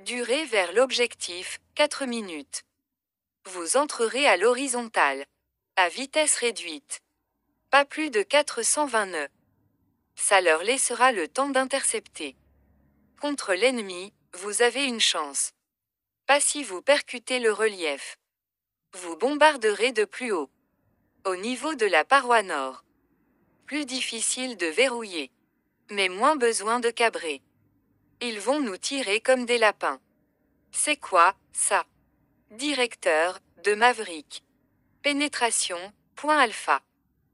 Speaker 2: Durée vers l'objectif, 4 minutes. Vous entrerez à l'horizontale. À vitesse réduite. Pas plus de 420 nœuds. Ça leur laissera le temps d'intercepter. Contre l'ennemi, vous avez une chance. Pas si vous percutez le relief. Vous bombarderez de plus haut. Au niveau de la paroi nord. Plus difficile de verrouiller. Mais moins besoin de cabrer. Ils vont nous tirer comme des lapins. C'est quoi, ça? Directeur, de Maverick. Pénétration, point alpha.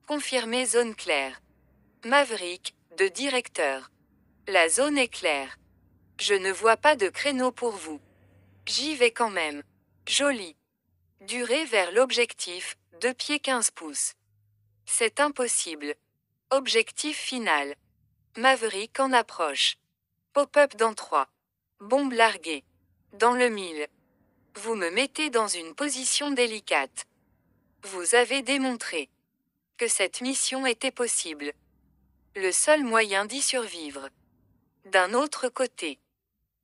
Speaker 2: Confirmé zone claire. Maverick, de directeur. La zone est claire. Je ne vois pas de créneau pour vous. J'y vais quand même. Joli. Durée vers l'objectif, 2 pieds 15 pouces. C'est impossible. Objectif final. Maverick en approche. Pop-up dans 3. Bombe larguée. Dans le 1000. Vous me mettez dans une position délicate. Vous avez démontré que cette mission était possible. Le seul moyen d'y survivre. D'un autre côté,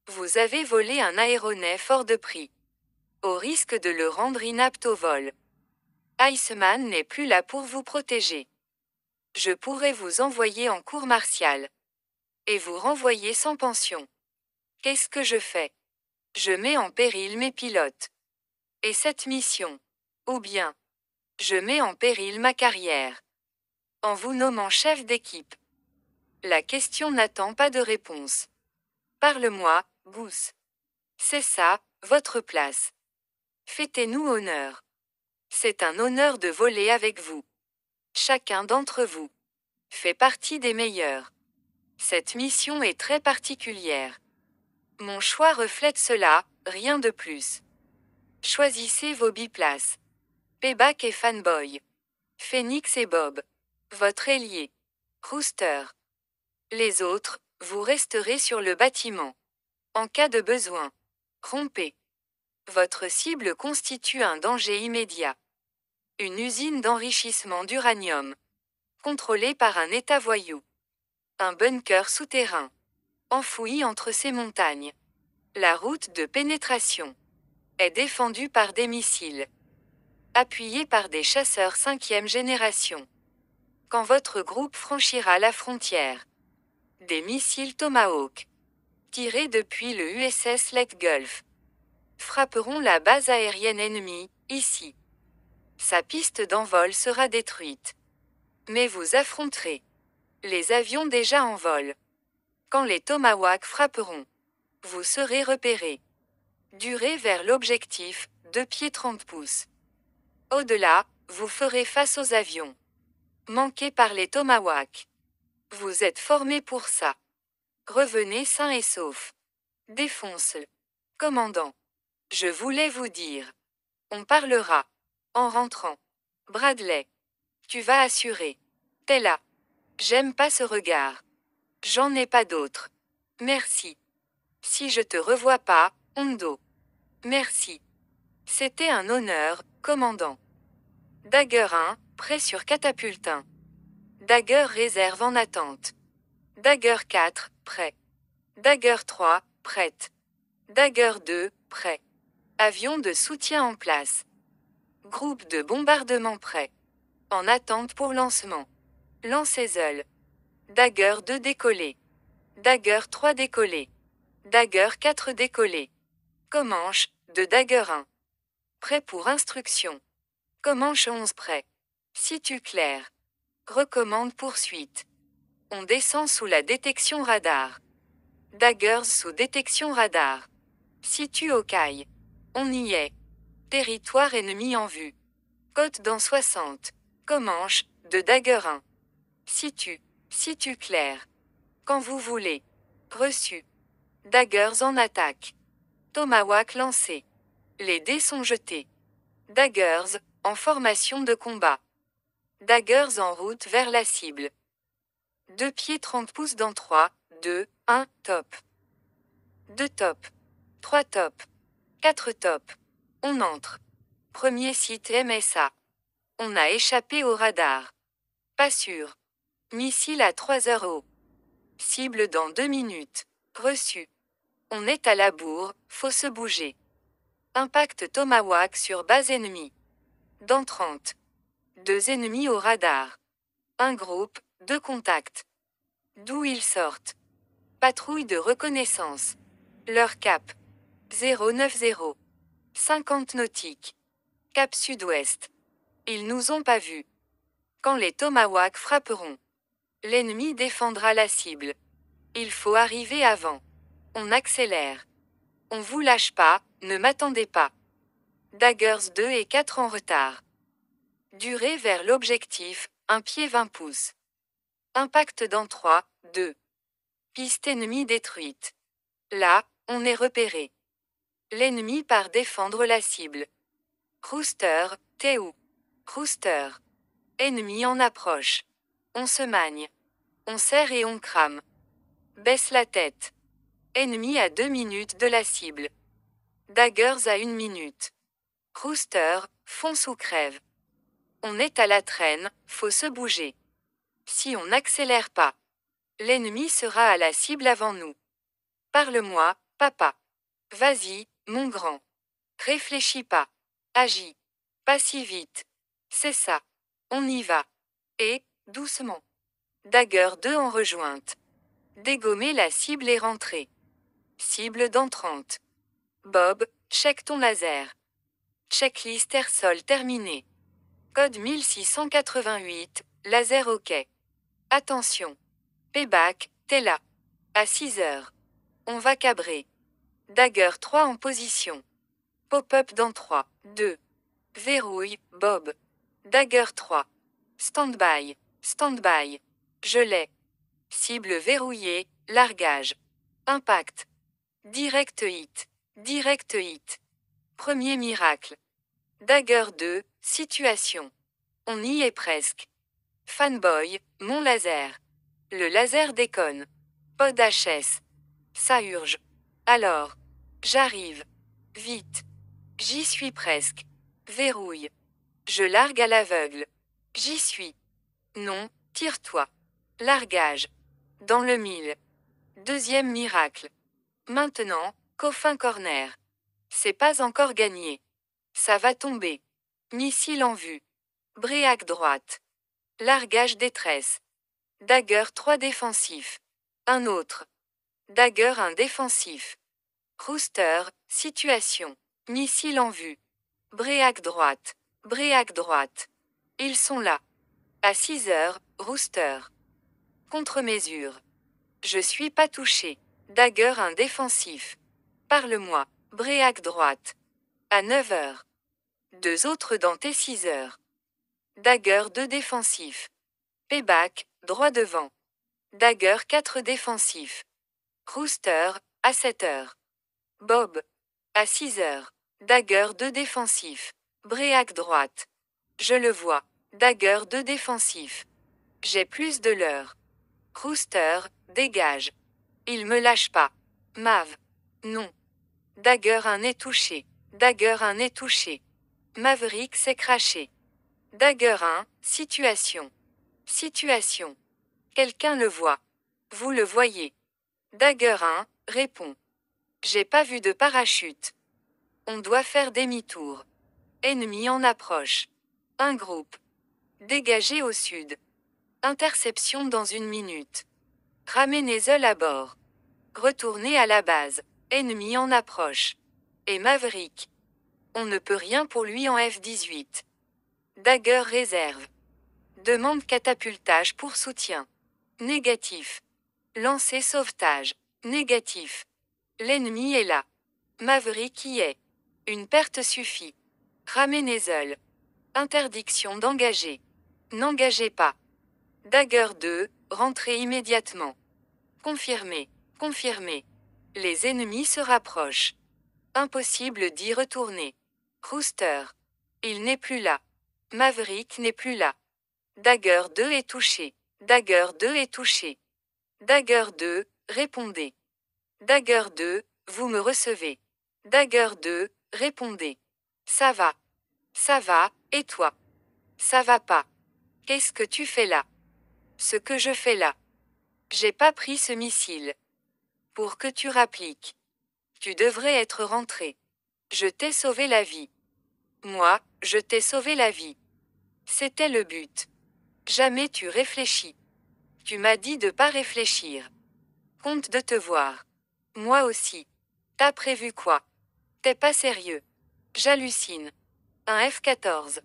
Speaker 2: vous avez volé un aéronef hors de prix. Au risque de le rendre inapte au vol. Iceman n'est plus là pour vous protéger. Je pourrais vous envoyer en cour martiale. Et vous renvoyer sans pension. Qu'est-ce que je fais? Je mets en péril mes pilotes. Et cette mission. Ou bien, je mets en péril ma carrière. En vous nommant chef d'équipe. La question n'attend pas de réponse. Parle-moi, Goose. C'est ça, votre place. Faites-nous honneur. C'est un honneur de voler avec vous. Chacun d'entre vous fait partie des meilleurs. Cette mission est très particulière. Mon choix reflète cela, rien de plus. Choisissez vos biplaces. Payback et Fanboy. Phoenix et Bob. Votre ailier. Rooster. Les autres, vous resterez sur le bâtiment. En cas de besoin. Rompez. Votre cible constitue un danger immédiat. Une usine d'enrichissement d'uranium. Contrôlée par un État voyou. Un bunker souterrain. Enfoui entre ces montagnes. La route de pénétration est défendue par des missiles. Appuyée par des chasseurs 5e génération. Quand votre groupe franchira la frontière. Des missiles Tomahawk. Tirés depuis le USS Leyte Gulf. Frapperont la base aérienne ennemie, ici. Sa piste d'envol sera détruite. Mais vous affronterez les avions déjà en vol. Quand les Tomahawks frapperont, vous serez repérés. Durée vers l'objectif, 2 pieds 30 pouces. Au-delà, vous ferez face aux avions. Manqués par les Tomahawks. Vous êtes formés pour ça. Revenez sains et saufs. Défonce-le. Commandant. Je voulais vous dire. On parlera. En rentrant. Bradley. Tu vas assurer. T'es là. J'aime pas ce regard. J'en ai pas d'autre. Merci. Si je te revois pas, Hondo. Merci. C'était un honneur, commandant. Dagger 1, prêt sur catapulte 1. Dagger réserve en attente. Dagger 4, prêt. Dagger 3, prête. Dagger 2, prêt. Avion de soutien en place. Groupe de bombardement prêt. En attente pour lancement. Lancezel. Dagger 2 décollé. Dagger 3 décollé. Dagger 4 décollé. Comanche, de Dagger 1. Prêt pour instruction. Comanche 11 prêt. Situ clair. Recommande poursuite. On descend sous la détection radar. Daggers sous détection radar. Situ au caille. On y est. Territoire ennemi en vue. Côte dans 60. Comanche, de Dagger 1. Situ clair. Quand vous voulez. Reçu. Daggers en attaque. Tomahawk lancé. Les dés sont jetés. Daggers, en formation de combat. Daggers en route vers la cible. 2 pieds 30 pouces dans 3, 2, 1, top. 2 top. 3 top. 4 top. On entre. Premier site MSA. On a échappé au radar. Pas sûr. Missile à 3 heures haut. Cible dans 2 minutes. Reçu. On est à la bourre, faut se bouger. Impact Tomahawk sur base ennemie. Dans 30. 2 ennemis au radar. Un groupe, 2 contacts. D'où ils sortent. Patrouille de reconnaissance. Leur cap. 090. 50 nautiques. Cap sud-ouest. Ils nous ont pas vus. Quand les Tomahawks frapperont, l'ennemi défendra la cible. Il faut arriver avant. On accélère. On vous lâche pas, ne m'attendez pas. Daggers 2 et 4 en retard. Durée vers l'objectif, 1 pied 20 pouces. Impact dans 3, 2. Piste ennemie détruite. Là, on est repéré. L'ennemi part défendre la cible. Rooster, t'es où? Rooster. Ennemi en approche. On se magne. On serre et on crame. Baisse la tête. Ennemi à 2 minutes de la cible. Daggers à 1 minute. Rooster, fonce ou crève. On est à la traîne, faut se bouger. Si on n'accélère pas, l'ennemi sera à la cible avant nous. Parle-moi, papa. Vas-y, mon grand. Réfléchis pas. Agis. Pas si vite. C'est ça. On y va. Et, doucement. Dagger 2 en rejointe. Dégommer la cible et rentrer. Cible dans 30. Bob, check ton laser. Checklist air-sol terminée. Code 1688, laser OK. Attention. Payback, t'es là. À 6 heures. On va cabrer. Dagger 3 en position. Pop-up dans 3, 2. Verrouille, Bob. Dagger 3. Stand-by. Stand-by. Je l'ai. Cible verrouillée, largage. Impact. Direct hit. Direct hit. Premier miracle. Dagger 2, situation. On y est presque. Fanboy, mon laser. Le laser déconne. Pod HS. Ça urge. Alors. J'arrive. Vite. J'y suis presque. Verrouille. Je largue à l'aveugle. J'y suis. Non, tire-toi. Largage. Dans le mille. Deuxième miracle. Maintenant, coffin corner. C'est pas encore gagné. Ça va tomber. Missile en vue. Bréac droite. Largage détresse. Dagger 3 défensif. Un autre. Dagger 1 défensif. Rooster, situation. Missile en vue. Bréac droite. Bréac droite. Ils sont là. À 6 heures, Rooster. Contre-mesure. Je suis pas touché. Dagger 1 défensif. Parle-moi. Bréac droite. À 9 heures. 2 autres dans tes 6 heures. Dagger 2 défensif. Payback, droit devant. Dagger 4 défensif. Rooster, à 7 heures. Bob. À 6 heures. Dagger 2 défensif. Bréac droite. Je le vois. Dagger 2 défensif. J'ai plus de l'heure. Rooster, dégage. Il me lâche pas. Mav. Non. Dagger 1 est touché. Dagger 1 est touché. Maverick s'est craché. Dagger 1, situation. Situation. Quelqu'un le voit. Vous le voyez. Dagger 1, répond. J'ai pas vu de parachute. On doit faire demi-tour. Ennemi en approche. Un groupe. Dégagé au sud. Interception dans 1 minute. Ramenez-le à bord. Retournez à la base. Ennemi en approche. Et Maverick. On ne peut rien pour lui en F-18. Dagger réserve. Demande catapultage pour soutien. Négatif. Lancer sauvetage. Négatif. L'ennemi est là. Maverick y est. Une perte suffit. Ramenezel. Interdiction d'engager. N'engagez pas. Dagger 2, rentrez immédiatement. Confirmé. Confirmé. Les ennemis se rapprochent. Impossible d'y retourner. Rooster. Il n'est plus là. Maverick n'est plus là. Dagger 2 est touché. Dagger 2 est touché. Dagger 2, répondez. Dagger 2, vous me recevez. Dagger 2, répondez. Ça va. Ça va, et toi? Ça va pas. Qu'est-ce que tu fais là? Ce que je fais là. J'ai pas pris ce missile. Pour que tu rappliques. Tu devrais être rentré. Je t'ai sauvé la vie. Moi, je t'ai sauvé la vie. C'était le but. Jamais tu réfléchis. Tu m'as dit de pas réfléchir. Honte de te voir. Moi aussi. T'as prévu quoi? T'es pas sérieux. J'hallucine. Un F-14.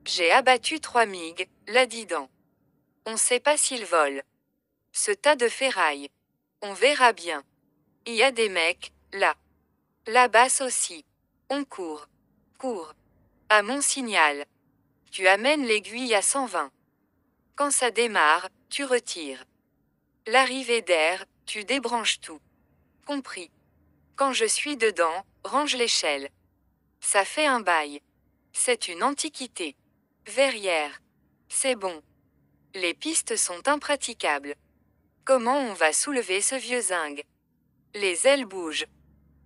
Speaker 2: J'ai abattu 3 MiG, là-dedans. On sait pas s'ils volent. Ce tas de ferraille. On verra bien. Il y a des mecs, là. La basse aussi. On court. Cours. À mon signal. Tu amènes l'aiguille à 120. Quand ça démarre, tu retires. L'arrivée d'air, tu débranches tout. Compris. Quand je suis dedans, range l'échelle. Ça fait un bail. C'est une antiquité. Verrière. C'est bon. Les pistes sont impraticables. Comment on va soulever ce vieux zinc? Les ailes bougent.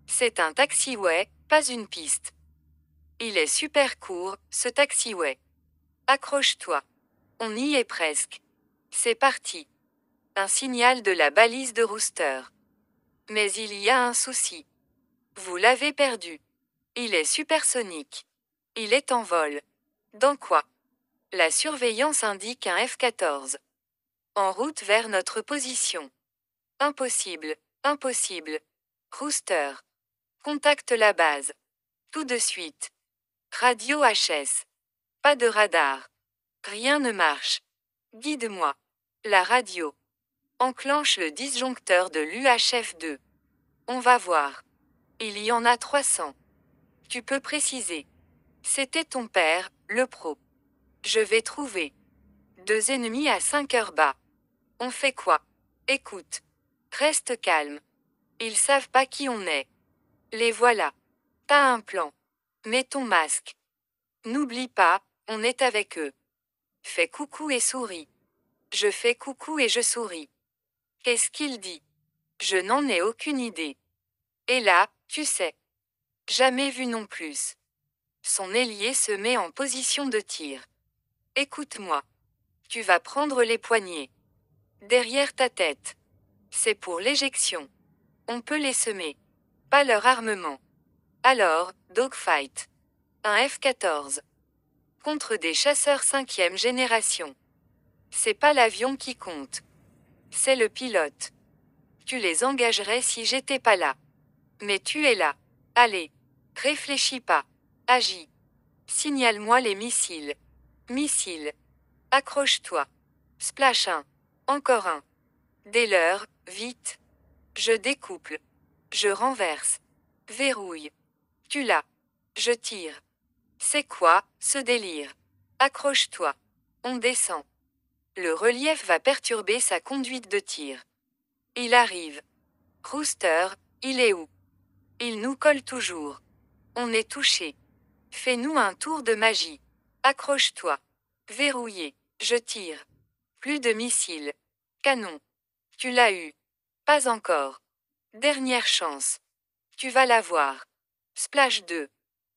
Speaker 2: C'est un taxiway, pas une piste. Il est super court, ce taxiway. Accroche-toi. On y est presque. C'est parti. Un signal de la balise de Rooster. Mais il y a un souci. Vous l'avez perdu. Il est supersonique. Il est en vol. Dans quoi? La surveillance indique un F-14. En route vers notre position. Impossible, impossible. Rooster. Contacte la base. Tout de suite. Radio HS. Pas de radar. Rien ne marche. Guide-moi. La radio. Enclenche le disjoncteur de l'UHF-2. On va voir. Il y en a 300. Tu peux préciser. C'était ton père, le pro. Je vais trouver. 2 ennemis à 5 heures bas. On fait quoi? Écoute. Reste calme. Ils savent pas qui on est. Les voilà. T'as un plan. Mets ton masque. N'oublie pas, on est avec eux. Fais coucou et souris. Je fais coucou et je souris. Qu'est-ce qu'il dit? Je n'en ai aucune idée. Et là, tu sais. Jamais vu non plus. Son ailier se met en position de tir. Écoute-moi. Tu vas prendre les poignets. Derrière ta tête. C'est pour l'éjection. On peut les semer. Pas leur armement. Alors, dogfight. Un F-14. Contre des chasseurs 5e génération. C'est pas l'avion qui compte. C'est le pilote. Tu les engagerais si j'étais pas là. Mais tu es là. Allez. Réfléchis pas. Agis. Signale-moi les missiles. Missiles. Accroche-toi. Splash 1. Encore un. Dès-leur, vite. Je découple. Je renverse. Verrouille. Tu l'as. Je tire. C'est quoi, ce délire? Accroche-toi. On descend. Le relief va perturber sa conduite de tir. Il arrive. Rooster, il est où? Il nous colle toujours. On est touché. Fais-nous un tour de magie. Accroche-toi. Verrouillé. Je tire. Plus de missiles. Canon. Tu l'as eu. Pas encore. Dernière chance. Tu vas l'avoir. Splash 2.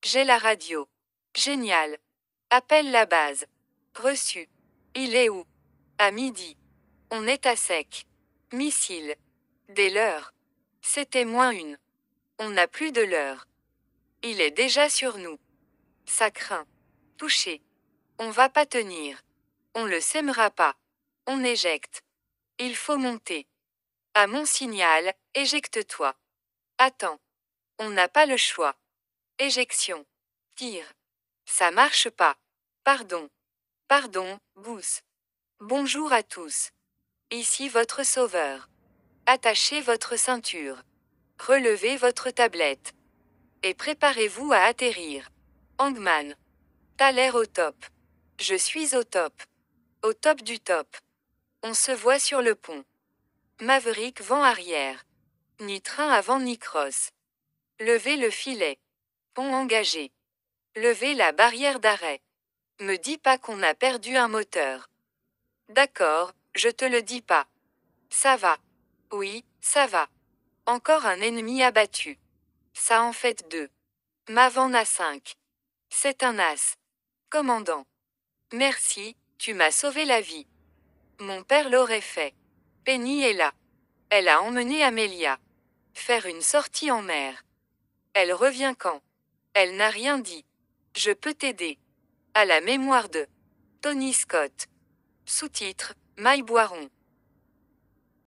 Speaker 2: J'ai la radio. Génial. Appelle la base. Reçu. Il est où? À midi. On est à sec. Missile. Des leurs. C'était -1. On n'a plus de l'heure. Il est déjà sur nous. Ça craint. Touché. On va pas tenir. On le sèmera pas. On éjecte. Il faut monter. À mon signal, éjecte-toi. Attends. On n'a pas le choix. Éjection. Tir. Ça marche pas. Pardon. Pardon, Booth. Bonjour à tous. Ici votre sauveur. Attachez votre ceinture. Relevez votre tablette. Et préparez-vous à atterrir. Hangman. T'as l'air au top. Je suis au top. Au top du top. On se voit sur le pont. Maverick vent arrière. Ni train avant ni cross. Levez le filet. Pont engagé. Levez la barrière d'arrêt. Me dis pas qu'on a perdu un moteur. D'accord, je te le dis pas. Ça va. Oui, ça va. Encore un ennemi abattu. Ça en fait 2. Mavan a 5. C'est un as. Commandant. Merci, tu m'as sauvé la vie. Mon père l'aurait fait. Penny est là. Elle a emmené Amelia. Faire une sortie en mer. Elle revient quand? Elle n'a rien dit. Je peux t'aider. À la mémoire de Tony Scott. Sous-titre, Maille Boiron.